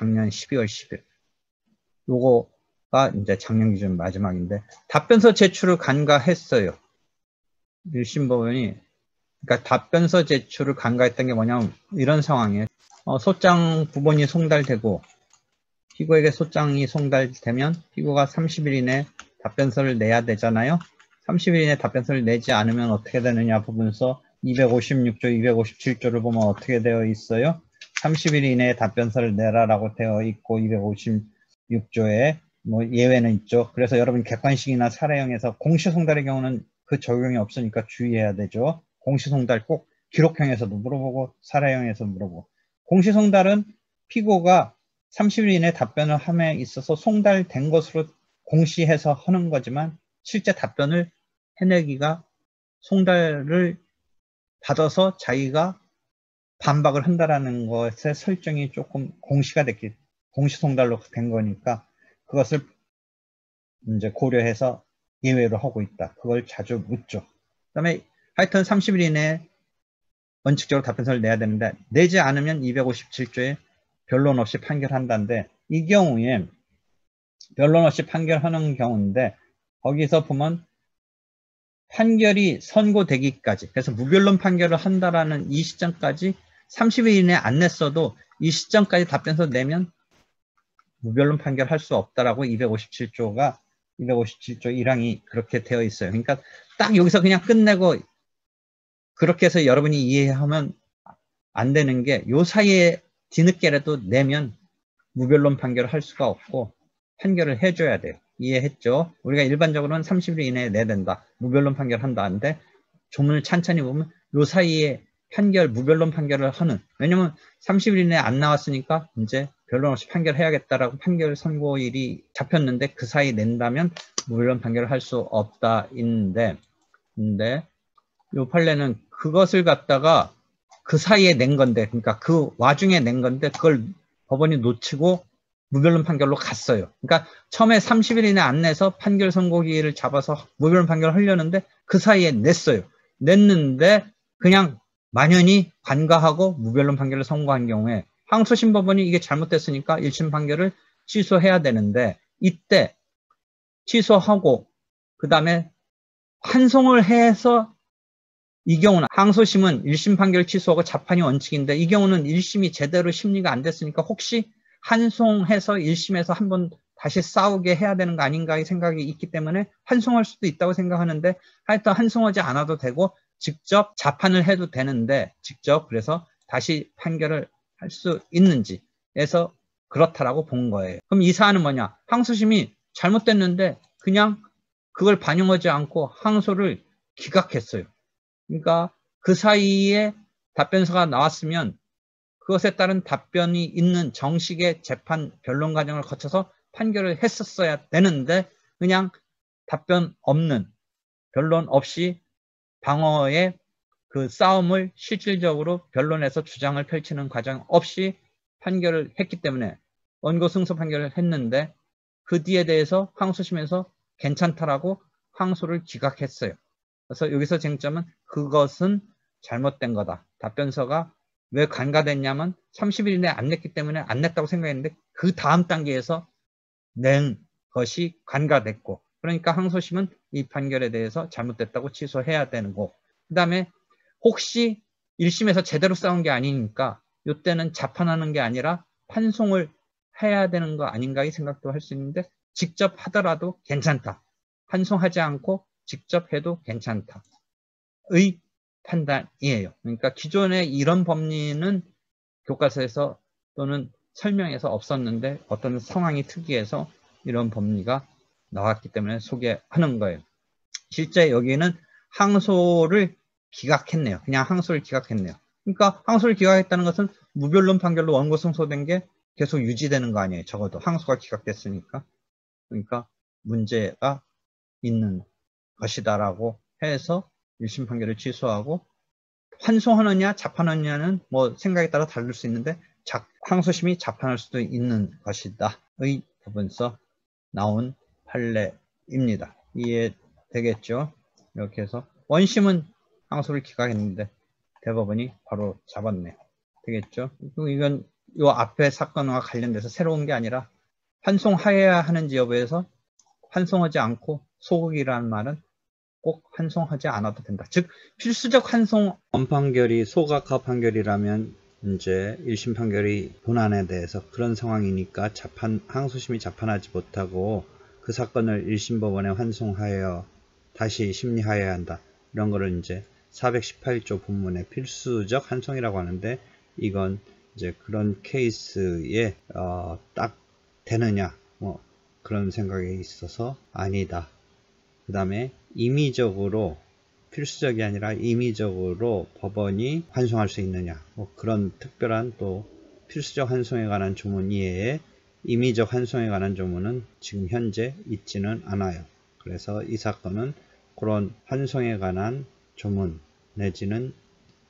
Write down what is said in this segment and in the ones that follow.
작년 12월 10일. 요거가 이제 작년 기준 마지막인데, 답변서 제출을 간과했어요. 1심 법원이. 그러니까 답변서 제출을 간과했던 게 뭐냐면 이런 상황이에요. 소장 부본이 송달되고 피고에게 소장이 송달되면 피고가 30일 이내 답변서를 내야 되잖아요. 30일 이내 답변서를 내지 않으면 어떻게 되느냐 부분서 256조, 257조를 보면 어떻게 되어 있어요? 30일 이내에 답변서를 내라라고 되어 있고 256조에 뭐 예외는 있죠. 그래서 여러분 객관식이나 사례형에서 공시송달의 경우는 그 적용이 없으니까 주의해야 되죠. 공시송달 꼭 기록형에서도 물어보고 사례형에서도 물어보고. 공시송달은 피고가 30일 이내 답변을 함에 있어서 송달된 것으로 공시해서 하는 거지만 실제 답변을 해내기가 송달을 받아서 자기가 반박을 한다라는 것의 설정이 조금 공시가 됐기, 공시송달로 된 거니까 그것을 이제 고려해서 예외로 하고 있다. 그걸 자주 묻죠. 그 다음에 하여튼 30일 이내에 원칙적으로 답변서를 내야 되는데 내지 않으면 257조에 변론 없이 판결한다는데 이 경우에 변론 없이 판결하는 경우인데 거기서 보면 판결이 선고되기까지 그래서 무변론 판결을 한다라는 이 시점까지 30일 이내에 안 냈어도 이 시점까지 답변서 내면 무변론 판결할 수 없다라고 257조 1항이 그렇게 되어 있어요. 그러니까 딱 여기서 그냥 끝내고 그렇게 해서 여러분이 이해하면 안 되는 게 요 사이에 뒤늦게라도 내면 무변론 판결을 할 수가 없고 판결을 해줘야 돼요. 이해했죠? 우리가 일반적으로는 30일 이내에 내야 된다. 무변론 판결한다 하는데 조문을 찬찬히 보면 요 사이에 무변론 판결을 하는 왜냐면 30일 이내에 안 나왔으니까 이제 변론 없이 판결해야겠다라고 판결 선고일이 잡혔는데 그 사이에 낸다면 무변론 판결을 할 수 없다 있는데 근데 요 판례는 그것을 갖다가 그 사이에 낸 건데 그러니까 그 와중에 낸 건데 그걸 법원이 놓치고 무변론 판결로 갔어요. 그러니까 처음에 30일 이내 안 내서 판결 선고기를 잡아서 무변론 판결을 하려는데 그 사이에 냈어요. 냈는데 그냥 만연히 간과하고 무변론 판결을 선고한 경우에 항소심 법원이 이게 잘못됐으니까 1심 판결을 취소해야 되는데 이때 취소하고 그 다음에 환송을 해서 이 경우는 항소심은 1심 판결 취소하고 자판이 원칙인데 이 경우는 1심이 제대로 심리가 안 됐으니까 혹시 환송해서 1심에서 한번 다시 싸우게 해야 되는 거 아닌가 이 생각이 있기 때문에 환송할 수도 있다고 생각하는데 하여튼 환송하지 않아도 되고 직접 자판을 해도 되는데 직접 그래서 다시 판결을 할 수 있는지 해서 그렇다라고 본 거예요. 그럼 이 사안은 뭐냐? 항소심이 잘못됐는데 그냥 그걸 반영하지 않고 항소를 기각했어요. 그러니까 그 사이에 답변서가 나왔으면 그것에 따른 답변이 있는 정식의 재판 변론 과정을 거쳐서 판결을 했었어야 되는데 그냥 답변 없는 변론 없이 방어의 그 싸움을 실질적으로 변론에서 주장을 펼치는 과정 없이 판결을 했기 때문에 원고 승소 판결을 했는데 그 뒤에 대해서 항소심에서 괜찮다라고 항소를 기각했어요. 그래서 여기서 쟁점은 그것은 잘못된 거다. 답변서가 왜 간과됐냐면 30일 이내에 안 냈기 때문에 안 냈다고 생각했는데 그 다음 단계에서 낸 것이 간과됐고 그러니까 항소심은 이 판결에 대해서 잘못됐다고 취소해야 되는 거고 그 다음에 혹시 1심에서 제대로 싸운 게 아니니까 이때는 자판하는 게 아니라 판송을 해야 되는 거 아닌가 이 생각도 할 수 있는데 직접 하더라도 괜찮다. 판송하지 않고 직접 해도 괜찮다. 의 판단이에요. 그러니까 기존에 이런 법리는 교과서에서 또는 설명에서 없었는데 어떤 상황이 특이해서 이런 법리가 나왔기 때문에 소개하는 거예요. 실제 여기는 항소를 기각했네요. 그냥 항소를 기각했네요. 그러니까 항소를 기각했다는 것은 무변론 판결로 원고 승소된 게 계속 유지되는 거 아니에요. 적어도 항소가 기각됐으니까. 그러니까 문제가 있는 것이다라고 해서 1심 판결을 취소하고 환송하느냐 자판하느냐는 뭐 생각에 따라 다를 수 있는데 항소심이 자판할 수도 있는 것이다. 의 부분서 나온 판례입니다. 이해되겠죠? 이렇게 해서 원심은 항소를 기각했는데 대법원이 바로 잡았네요. 되겠죠? 이건 요 앞에 사건과 관련돼서 새로운 게 아니라 환송하여야 하는지 여부에서 환송하지 않고 소극이라는 말은 꼭 환송하지 않아도 된다. 즉 필수적 환송. 원판결이 소각화 판결이라면 이제 1심 판결이 본안에 대해서 그런 상황이니까 항소심이 재판하지 못하고 그 사건을 1심 법원에 환송하여 다시 심리하여야 한다. 이런 거를 이제 418조 본문의 필수적 환송이라고 하는데, 이건 이제 그런 케이스에 딱 되느냐 뭐 그런 생각에 있어서 아니다. 그 다음에 임의적으로, 필수적이 아니라 임의적으로 법원이 환송할 수 있느냐, 뭐 그런 특별한 또 필수적 환송에 관한 조문 이외에 임의적 환송에 관한 조문은 지금 현재 있지는 않아요. 그래서 이 사건은 그런 환송에 관한 조문 내지는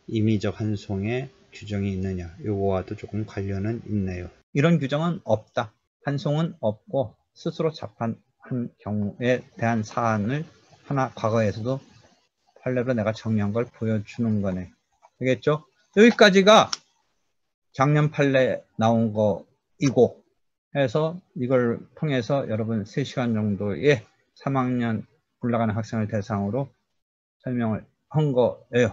임의적 환송의 규정이 있느냐, 요거와도 조금 관련은 있네요. 이런 규정은 없다. 환송은 없고 스스로 재판한 경우에 대한 사안을 하나 과거에서도 판례로 내가 정리한 걸 보여주는 거네. 알겠죠? 여기까지가 작년 판례 나온 거이고 해서 이걸 통해서 여러분 3시간 정도의 3학년 올라가는 학생을 대상으로 설명을 한 거예요.